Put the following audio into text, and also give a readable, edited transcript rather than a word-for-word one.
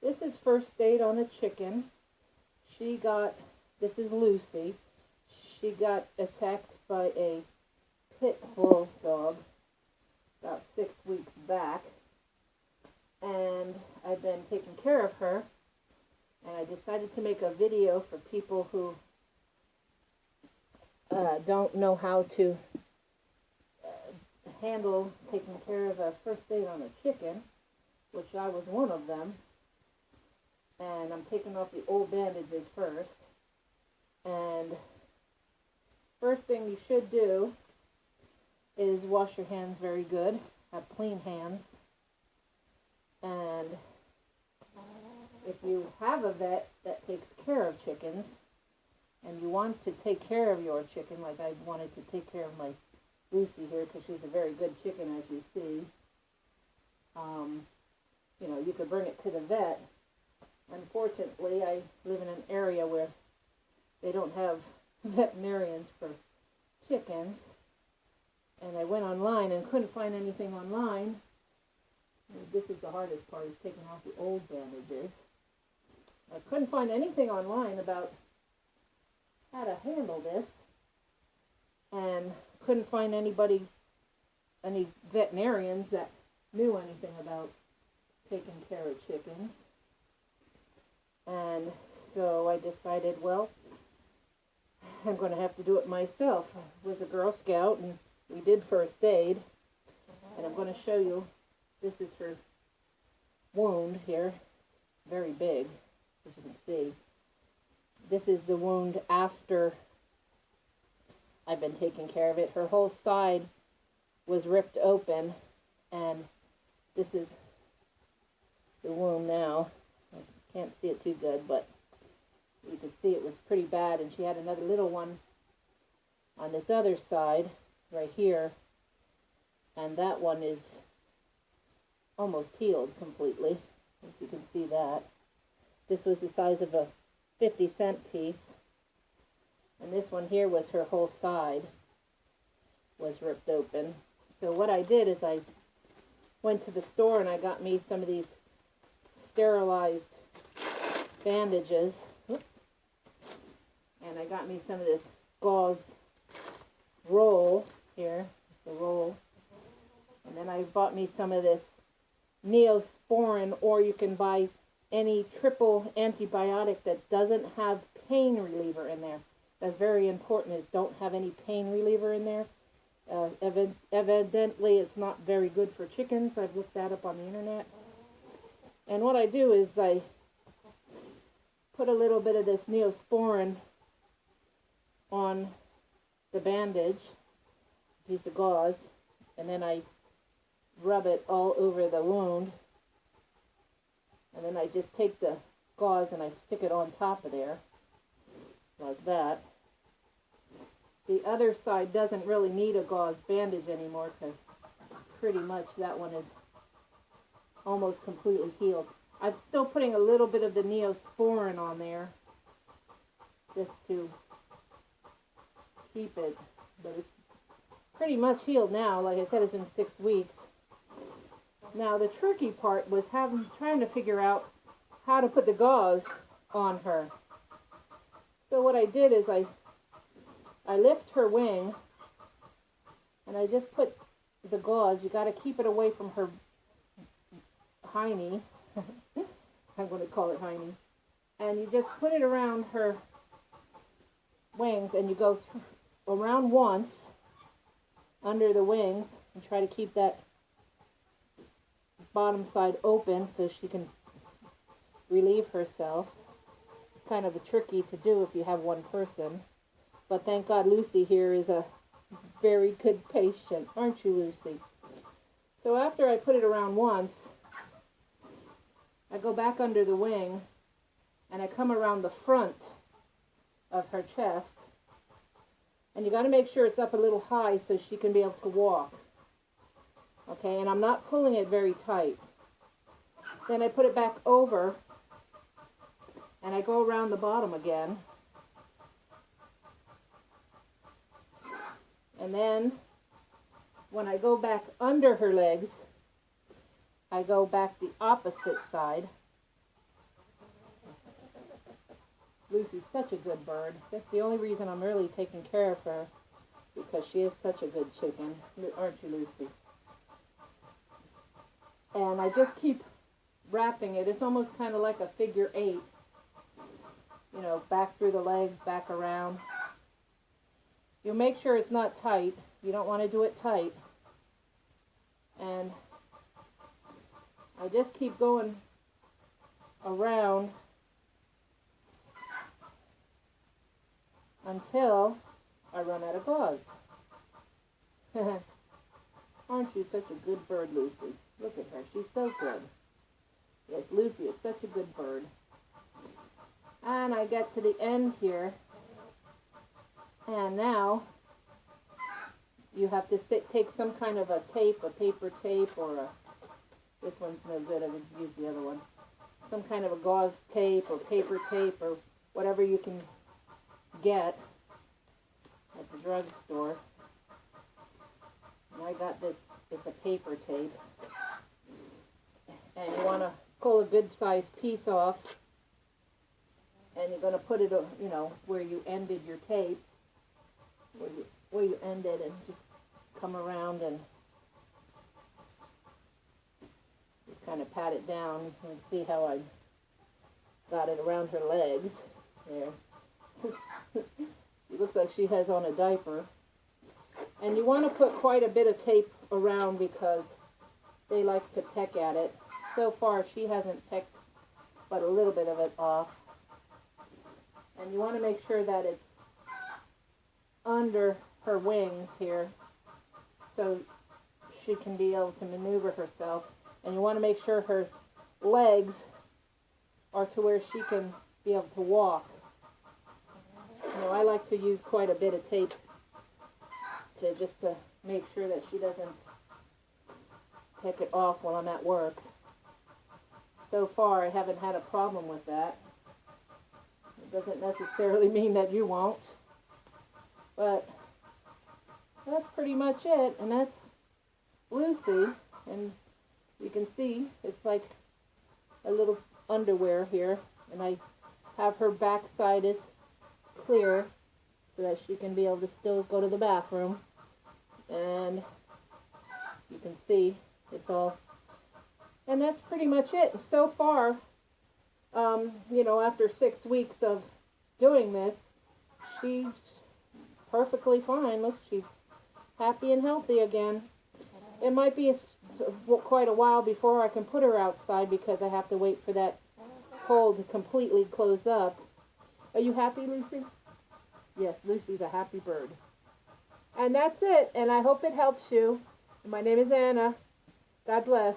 This is first aid on a chicken. This is Lucy. She got attacked by a pit bull dog about 6 weeks back. And I've been taking care of her. And I decided to make a video for people who don't know how to handle taking care of a first aid on a chicken, which I was one of them. And I'm taking off the old bandages first. And first thing you should do is wash your hands very good. Have clean hands. And if you have a vet that takes care of chickens, and you want to take care of your chicken, like I wanted to take care of my Lucy here, because she's a very good chicken, as you see, you could bring it to the vet. Unfortunately, I live in an area where they don't have veterinarians for chickens, and I went online and couldn't find anything online. And this is the hardest part, is taking off the old bandages. I couldn't find anything online about how to handle this, and couldn't find any veterinarians that knew anything about taking care of chickens. And so I decided, well, I'm going to have to do it myself. I was a Girl Scout, and we did first aid. And I'm going to show you, this is her wound here. Very big, as you can see. This is the wound after I've been taking care of it. Her whole side was ripped open, and this is the wound now. I can't see it too good, but you can see it was pretty bad, and she had another little one on this other side, right here, and that one is almost healed completely, if you can see that. This was the size of a 50-cent piece, and this one here was her whole side was ripped open. So what I did is I went to the store and I got me some of these sterilized bandages. Oops. And I got me some of this gauze roll here, the roll. And then I bought me some of this Neosporin, or you can buy any triple antibiotic that doesn't have pain reliever in there. That's very important, is don't have any pain reliever in there. Evidently, it's not very good for chickens. I've looked that up on the internet. And what I do is I put a little bit of this Neosporin on the bandage, piece of gauze, and then I rub it all over the wound. And then I just take the gauze and I stick it on top of there, like that. The other side doesn't really need a gauze bandage anymore, because pretty much that one is almost completely healed. I'm still putting a little bit of the Neosporin on there, just to keep it, but it's pretty much healed now. Like I said, it's been 6 weeks. Now, the tricky part was trying to figure out how to put the gauze on her. So what I did is I lift her wing, and I just put the gauze. You got to keep it away from her hiney. I'm going to call it hiney. And you just put it around her wings, and you go around once under the wings and try to keep that bottom side open so she can relieve herself. It's kind of tricky to do if you have one person, but thank God Lucy here is a very good patient, aren't you, Lucy? So after I put it around once, I go back under the wing and I come around the front of her chest, and you got to make sure it's up a little high so she can be able to walk. Okay, and I'm not pulling it very tight. Then I put it back over, and I go around the bottom again. And then, when I go back under her legs, I go back the opposite side, Lucy's such a good bird. That's the only reason I'm really taking care of her, because she is such a good chicken. Aren't you, Lucy? And I just keep wrapping it. It's almost kind of like a figure 8. You know, back through the legs, back around. You make sure it's not tight. You don't want to do it tight. And I just keep going around until I run out of gauze. Aren't you such a good bird, Lucy? Look at her. She's so good. Yes, Lucy is such a good bird. And I get to the end here. And now you have to take some kind of a tape, a paper tape, or a... This one's no good. I would use the other one. Some kind of a gauze tape or paper tape or whatever you can get at the drugstore. And I got this, it's a paper tape. And you want to pull a good sized piece off. And you're going to put it, you know, where you ended your tape. Where you ended, and just come around and just kind of pat it down. You can see how I got it around her legs. There. She looks like she has on a diaper. And you want to put quite a bit of tape around because they like to peck at it. So far, she hasn't pecked but a little bit of it off. And you want to make sure that it's under her wings here so she can be able to maneuver herself. And you want to make sure her legs are to where she can be able to walk. You know, I like to use quite a bit of tape to make sure that she doesn't take it off while I'm at work. So far, I haven't had a problem with that. It doesn't necessarily mean that you won't. But that's pretty much it. And that's Lucy. And you can see it's like a little underwear here. And I have her backside is clear so that she can be able to still go to the bathroom. And you can see it's all. And that's pretty much it. So far, you know, after 6 weeks of doing this, she's perfectly fine. Look, she's happy and healthy again. It might be quite a while before I can put her outside because I have to wait for that hole to completely close up. Are you happy, Lucy? Yes, Lucy's a happy bird. And that's it. And I hope it helps you. My name is Anna. God bless.